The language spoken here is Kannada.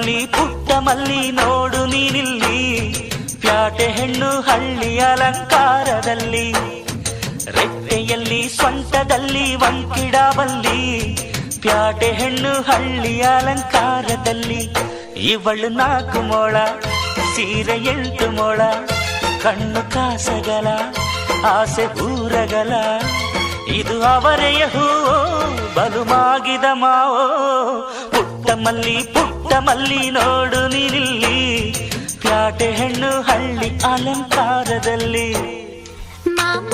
ಮಲ್ಲಿ ಪುಟ್ಟ ಮಲ್ಲಿ ನೋಡು ನೀನಿಲ್ಲಿ, ಪ್ಯಾಟೆ ಹೆಣ್ಣು ಹಳ್ಳಿ ಅಲಂಕಾರದಲ್ಲಿ, ರೆಟ್ಟೆಯಲ್ಲಿ ಸೊಂಟದಲ್ಲಿ ವಂಕಿಡಬಲ್ಲಿ, ಪ್ಯಾಟೆ ಹೆಣ್ಣು ಹಳ್ಳಿ ಅಲಂಕಾರದಲ್ಲಿ. ಇವಳು 4 ಮೊಳ ಸೀರೆ 8 ಮೊಳ, ಕಣ್ಣು ಕಾಸಗಲ ಆಸೆ ಊರಗಲ, ಇದು ಅವರೆಯ ಹೂವೋ ಬಲು ಮಾಗಿದ ಮಾವೋ. ಪುಟ್ಟ ಮಲ್ಲಿ ನೋಡು ನೀನಿಲ್ಲಿ, ಪ್ಯಾಟೆ ಹೆಣ್ಣು ಹಳ್ಳಿ ಅಲಂಕಾರದಲ್ಲಿ. ಮಾಮ